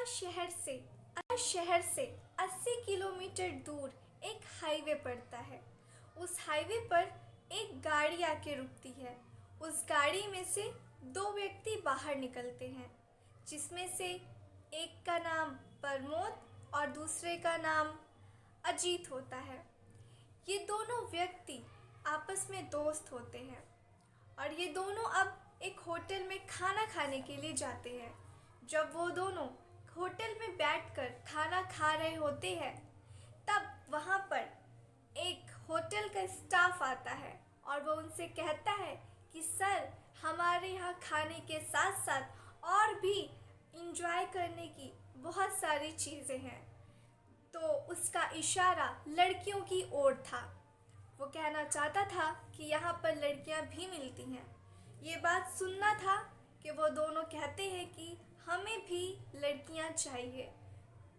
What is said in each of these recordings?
शहर से 80 किलोमीटर दूर एक हाईवे पड़ता है। उस हाईवे पर एक गाड़ी आके रुकती है। उस गाड़ी में से दो व्यक्ति बाहर निकलते हैं, जिसमें से एक का नाम प्रमोद और दूसरे का नाम अजीत होता है। ये दोनों व्यक्ति आपस में दोस्त होते हैं और ये दोनों अब एक होटल में खाना खाने के लिए जाते हैं। जब वो दोनों होटल में बैठकर खाना खा रहे होते हैं, तब वहाँ पर एक होटल का स्टाफ आता है और वो उनसे कहता है कि सर, हमारे यहाँ खाने के साथ साथ और भी इंजॉय करने की बहुत सारी चीज़ें हैं। तो उसका इशारा लड़कियों की ओर था। वो कहना चाहता था कि यहाँ पर लड़कियाँ भी मिलती हैं। ये बात सुनना था कि वो दोनों कहते हैं कि हमें भी लड़कियाँ चाहिए।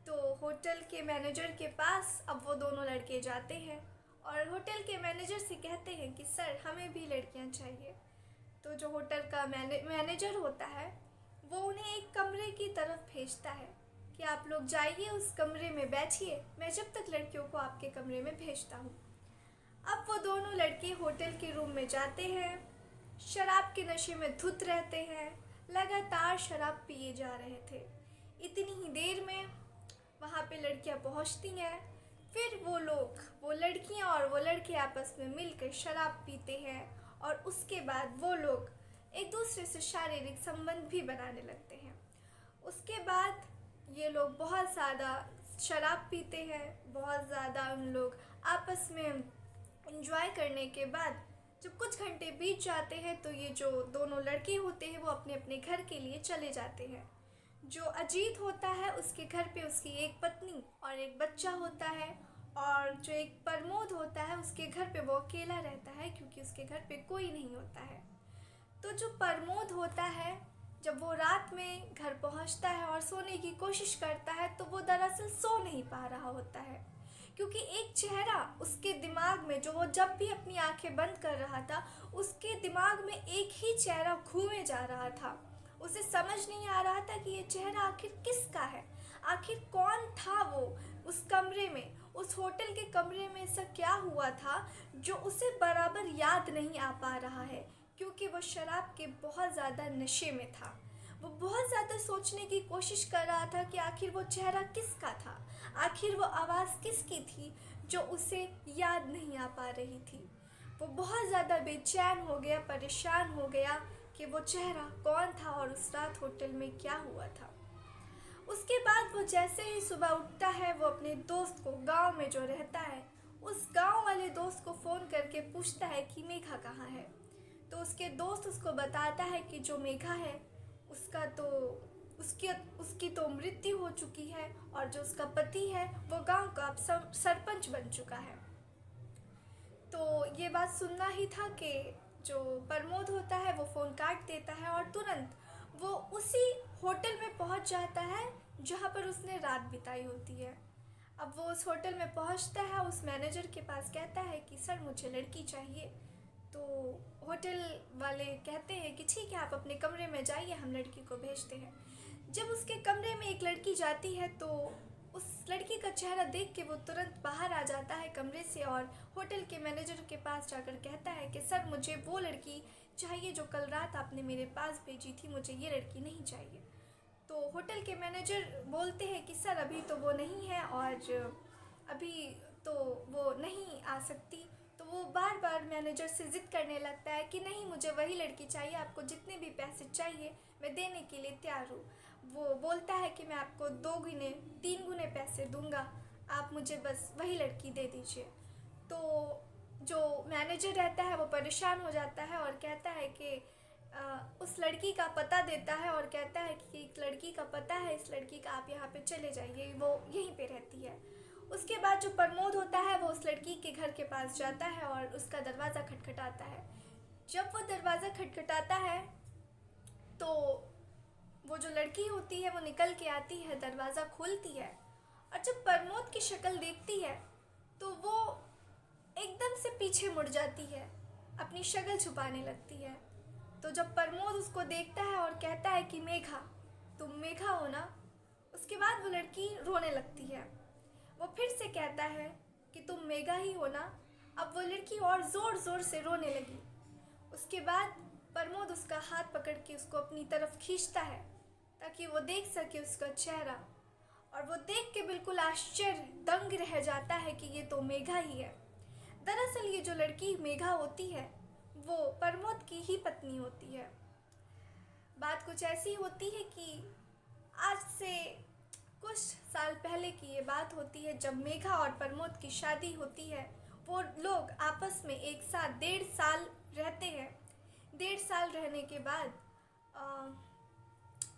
तो होटल के मैनेजर के पास अब वो दोनों लड़के जाते हैं और होटल के मैनेजर से कहते हैं कि सर, हमें भी लड़कियाँ चाहिए। तो जो होटल का मैनेजर होता है, वो उन्हें एक कमरे की तरफ भेजता है कि आप लोग जाइए, उस कमरे में बैठिए, मैं जब तक लड़कियों को आपके कमरे में भेजता हूँ। अब वो दोनों लड़के होटल के रूम में जाते हैं, शराब के नशे में धुत रहते हैं, लगातार शराब पिए जा रहे थे। इतनी ही देर में वहाँ पे लड़कियाँ पहुँचती हैं। फिर वो लड़कियाँ और वो लड़के आपस में मिलकर शराब पीते हैं और उसके बाद वो लोग एक दूसरे से शारीरिक संबंध भी बनाने लगते हैं। उसके बाद ये लोग बहुत ज़्यादा शराब पीते हैं, बहुत ज़्यादा उन लोग आपस में एंजॉय करने के बाद जब कुछ घंटे बीत जाते हैं, तो ये जो दोनों लड़के होते हैं वो अपने अपने घर के लिए चले जाते हैं। जो अजीत होता है, उसके घर पे उसकी एक पत्नी और एक बच्चा होता है, और जो एक प्रमोद होता है, उसके घर पे वो अकेला रहता है क्योंकि उसके घर पे कोई नहीं होता है। तो जो प्रमोद होता है, जब वो रात में घर पहुंचता है और सोने की कोशिश करता है, तो वो दरअसल सो नहीं पा रहा होता है, क्योंकि एक चेहरा उसके दिमाग में, जो वो जब भी अपनी आंखें बंद कर रहा था, उसके दिमाग में एक ही चेहरा घूमे जा रहा था। उसे समझ नहीं आ रहा था कि ये चेहरा आखिर किसका है, आखिर कौन था वो उस कमरे में, उस होटल के कमरे में ऐसा क्या हुआ था जो उसे बराबर याद नहीं आ पा रहा है, क्योंकि वो शराब के बहुत ज़्यादा नशे में था। वो बहुत ज़्यादा सोचने की कोशिश कर रहा था कि आखिर वो चेहरा किसका था, आखिर वो आवाज़ किसकी थी जो उसे याद नहीं आ पा रही थी। वो बहुत ज़्यादा बेचैन हो गया, परेशान हो गया कि वो चेहरा कौन था और उस रात होटल में क्या हुआ था। उसके बाद वो जैसे ही सुबह उठता है, वो अपने दोस्त को, गांव में जो रहता है, उस गांव वाले दोस्त को फ़ोन करके पूछता है कि मेघा कहाँ है। तो उसके दोस्त उसको बताता है कि जो मेघा है, उसका तो उसकी तो मृत्यु हो चुकी है, और जो उसका पति है वो गांव का अब सरपंच बन चुका है। तो ये बात सुनना ही था कि जो प्रमोद होता है वो फ़ोन काट देता है और तुरंत वो उसी होटल में पहुंच जाता है जहां पर उसने रात बिताई होती है। अब वो उस होटल में पहुंचता है, उस मैनेजर के पास कहता है कि सर, मुझे लड़की चाहिए। तो होटल वाले कहते हैं कि ठीक है, आप अपने कमरे में जाइए, हम लड़की को भेजते हैं। जब उसके कमरे में एक लड़की जाती है, तो उस लड़की का चेहरा देख के वो तुरंत बाहर आ जाता है कमरे से और होटल के मैनेजर के पास जाकर कहता है कि सर, मुझे वो लड़की चाहिए जो कल रात आपने मेरे पास भेजी थी, मुझे ये लड़की नहीं चाहिए। तो होटल के मैनेजर बोलते हैं कि सर, अभी तो वो नहीं है और अभी तो वो नहीं आ सकती। तो वो बार बार मैनेजर से ज़िद करने लगता है कि नहीं, मुझे वही लड़की चाहिए, आपको जितने भी पैसे चाहिए मैं देने के लिए तैयार हूँ। वो बोलता है कि मैं आपको 2 गुने 3 गुने पैसे दूंगा, आप मुझे बस वही लड़की दे दीजिए। तो जो मैनेजर रहता है वो परेशान हो जाता है और कहता है कि उस लड़की का पता देता है और कहता है कि एक लड़की का पता है, इस लड़की का, आप यहाँ पे चले जाइए, वो यहीं पे रहती है। उसके बाद जो प्रमोद होता है वो उस लड़की के घर के पास जाता है और उसका दरवाज़ा खटखटाता है। जब वो दरवाज़ा खटखटाता है, तो वो जो लड़की होती है वो निकल के आती है, दरवाज़ा खोलती है, और जब प्रमोद की शक्ल देखती है तो वो एकदम से पीछे मुड़ जाती है, अपनी शक्ल छुपाने लगती है। तो जब प्रमोद उसको देखता है और कहता है कि मेघा, तुम मेघा हो ना, उसके बाद वो लड़की रोने लगती है। वो फिर से कहता है कि तुम मेघा ही हो ना। अब वो लड़की और ज़ोर ज़ोर से रोने लगी। उसके बाद प्रमोद उसका हाथ पकड़ के उसको अपनी तरफ खींचता है ताकि वो देख सके उसका चेहरा। और वो देख के बिल्कुल आश्चर्य दंग रह जाता है कि ये तो मेघा ही है। दरअसल ये जो लड़की मेघा होती है वो प्रमोद की ही पत्नी होती है। बात कुछ ऐसी होती है कि आज से कुछ साल पहले की ये बात होती है जब मेघा और प्रमोद की शादी होती है। वो लोग आपस में एक साथ 1.5 साल रहते हैं। 1.5 साल रहने के बाद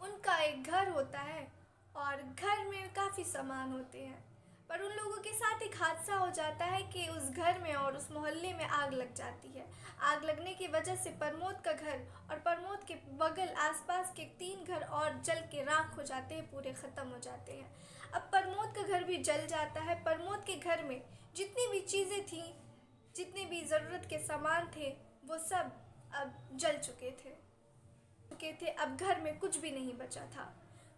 उनका एक घर होता है और घर में काफ़ी सामान होते हैं। पर उन लोगों के साथ एक हादसा हो जाता है कि उस घर में और उस मोहल्ले में आग लग जाती है। आग लगने की वजह से प्रमोद का घर और प्रमोद के बगल आसपास के 3 घर और जल के राख हो जाते हैं, पूरे ख़त्म हो जाते हैं। अब प्रमोद का घर भी जल जाता है। प्रमोद के घर में जितनी भी चीज़ें थी, जितने भी ज़रूरत के सामान थे, वो सब अब जल चुके थे। अब घर में कुछ भी नहीं बचा था।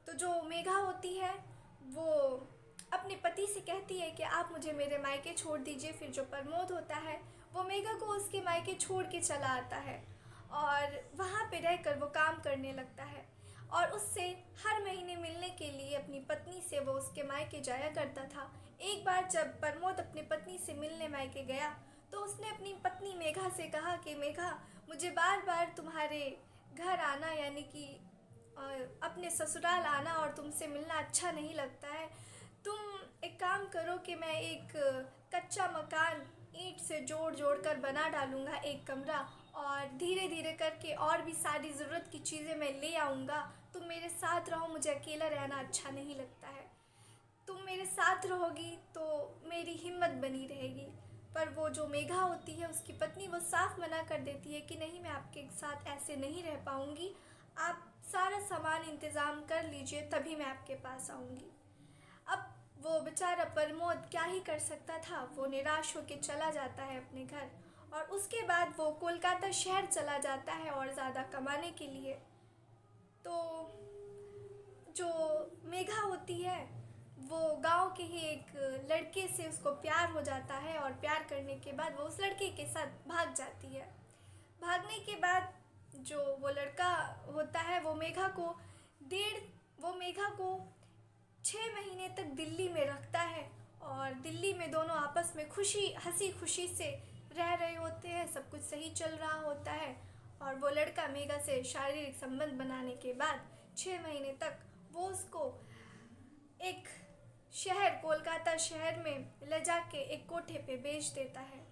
तो जो मेघा होती है वो अपने पति से कहती है कि आप मुझे मेरे मायके छोड़ दीजिए। फिर जो प्रमोद होता है वो मेघा को उसके मायके छोड़ के चला आता है और वहाँ पे रहकर वो काम करने लगता है। और उससे हर महीने मिलने के लिए अपनी पत्नी से वो उसके मायके जाया करता था। एक बार जब प्रमोद अपनी पत्नी से मिलने मायके गया तो उसने अपनी पत्नी मेघा से कहा कि मेघा, मुझे बार बार तुम्हारे घर आना यानी कि अपने ससुराल आना और तुमसे मिलना अच्छा नहीं लगता है। तुम एक काम करो कि मैं एक कच्चा मकान ईंट से जोड़ जोड़ कर बना डालूँगा, एक कमरा, और धीरे धीरे करके और भी सारी ज़रूरत की चीज़ें मैं ले आऊँगा। तुम मेरे साथ रहो, मुझे अकेला रहना अच्छा नहीं लगता है। तुम मेरे साथ रहोगी तो मेरी हिम्मत बनी रहेगी। पर वो जो मेघा होती है उसकी पत्नी वो साफ मना कर देती है कि नहीं, मैं आपके साथ ऐसे नहीं रह पाऊँगी। आप सारा सामान इंतज़ाम कर लीजिए, तभी मैं आपके पास आऊँगी। अब वो बेचारा प्रमोद क्या ही कर सकता था। वो निराश होकर चला जाता है अपने घर और उसके बाद वो कोलकाता शहर चला जाता है और ज़्यादा कमाने के लिए। तो जो मेघा होती है वो गांव के ही एक लड़के से उसको प्यार हो जाता है और प्यार करने के बाद वो उस लड़के के साथ भाग जाती है। भागने के बाद जो वो लड़का होता है वो मेघा को 6 महीने तक दिल्ली में रखता है और दिल्ली में दोनों आपस में हंसी खुशी से रह रहे होते हैं। सब कुछ सही चल रहा होता है और वो लड़का मेघा से शारीरिक संबंध बनाने के बाद 6 महीने तक वो उसको एक शहर, कोलकाता शहर में ले जाके एक कोठे पे बेच देता है।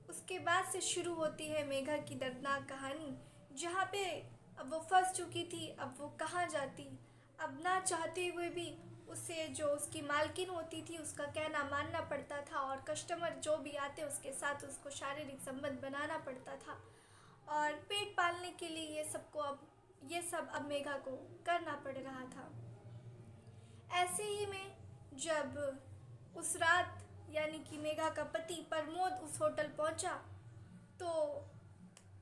उसके बाद से शुरू होती है मेघा की दर्दनाक कहानी, जहाँ पे अब वो फंस चुकी थी। अब वो कहाँ जाती। अब ना चाहते हुए भी उसे जो उसकी मालकिन होती थी उसका कहना मानना पड़ता था और कस्टमर जो भी आते उसके साथ उसको शारीरिक संबंध बनाना पड़ता था। और पेट पालने के लिए ये सब अब मेघा को करना पड़ रहा था। ऐसे ही में जब उस रात यानी कि मेघा का पति प्रमोद उस होटल पहुंचा तो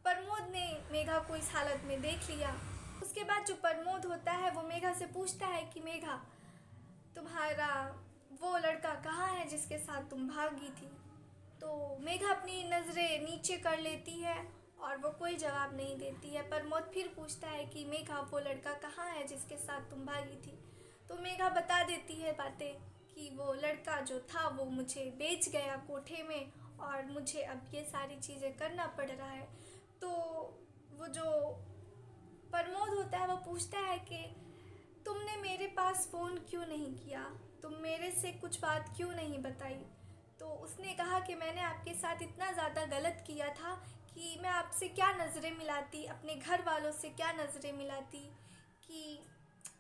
प्रमोद ने मेघा को इस हालत में देख लिया। उसके बाद जो प्रमोद होता है वो मेघा से पूछता है कि मेघा, तुम्हारा वो लड़का कहाँ है जिसके साथ तुम भागी थी। तो मेघा अपनी नज़रें नीचे कर लेती है और वो कोई जवाब नहीं देती है। प्रमोद फिर पूछता है कि मेघा, वो लड़का कहाँ है जिसके साथ तुम भागी थी। तो मेघा बता देती है बातें कि वो लड़का जो था वो मुझे बेच गया कोठे में और मुझे अब ये सारी चीज़ें करना पड़ रहा है। तो वो जो प्रमोद होता है वो पूछता है कि तुमने मेरे पास फ़ोन क्यों नहीं किया, तुम मेरे से कुछ बात क्यों नहीं बताई। तो उसने कहा कि मैंने आपके साथ इतना ज़्यादा गलत किया था कि मैं आपसे क्या नज़रें मिलाती, अपने घर वालों से क्या नज़रें मिलाती, कि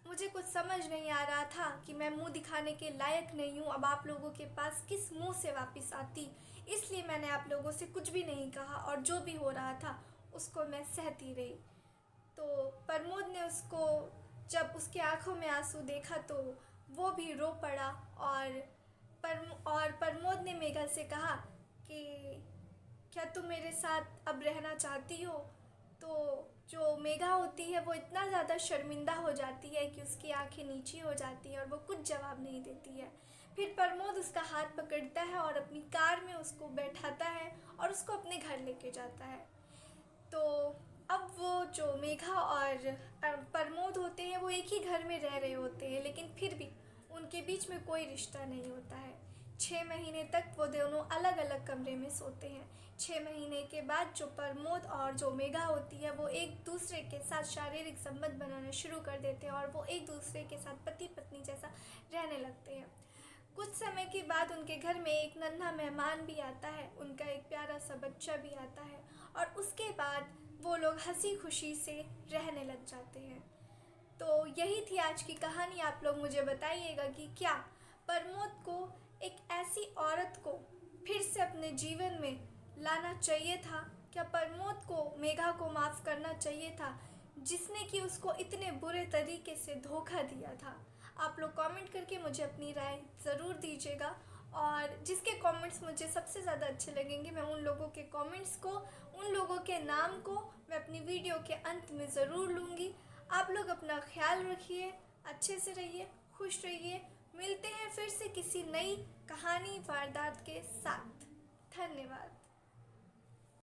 मुझे कुछ समझ नहीं आ रहा था कि मैं मुंह दिखाने के लायक नहीं हूँ। अब आप लोगों के पास किस मुंह से वापस आती, इसलिए मैंने आप लोगों से कुछ भी नहीं कहा और जो भी हो रहा था उसको मैं सहती रही। तो प्रमोद ने उसको, जब उसके आंखों में आंसू देखा तो वो भी रो पड़ा और प्रमोद ने मेघा से कहा कि क्या तुम मेरे साथ अब रहना चाहती हो। तो जो मेघा होती है वो इतना ज़्यादा शर्मिंदा हो जाती है कि उसकी आंखें नीची हो जाती है और वो कुछ जवाब नहीं देती है। फिर प्रमोद उसका हाथ पकड़ता है और अपनी कार में उसको बैठाता है और उसको अपने घर लेके जाता है। तो अब वो जो मेघा और प्रमोद होते हैं वो एक ही घर में रह रहे होते हैं, लेकिन फिर भी उनके बीच में कोई रिश्ता नहीं होता है। 6 महीने तक वो दोनों अलग अलग कमरे में सोते हैं। 6 महीने के बाद जो प्रमोद और जो मेघा होती है वो एक दूसरे के साथ शारीरिक संबंध बनाना शुरू कर देते हैं और वो एक दूसरे के साथ पति पत्नी जैसा रहने लगते हैं। कुछ समय के बाद उनके घर में एक नन्हा मेहमान भी आता है, उनका एक प्यारा सा बच्चा भी आता है और उसके बाद वो लोग हंसी खुशी से रहने लग जाते हैं। तो यही थी आज की कहानी। आप लोग मुझे बताइएगा कि क्या प्रमोद को एक ऐसी औरत को फिर से अपने जीवन में लाना चाहिए था? क्या प्रमोद को मेघा को माफ़ करना चाहिए था जिसने कि उसको इतने बुरे तरीके से धोखा दिया था? आप लोग कमेंट करके मुझे अपनी राय ज़रूर दीजिएगा और जिसके कमेंट्स मुझे सबसे ज़्यादा अच्छे लगेंगे मैं उन लोगों के कमेंट्स को, उन लोगों के नाम को मैं अपनी वीडियो के अंत में ज़रूर लूँगी। आप लोग अपना ख्याल रखिए, अच्छे से रहिए, खुश रहिए। मिलते हैं फिर से किसी नई कहानी वारदात के साथ। धन्यवाद।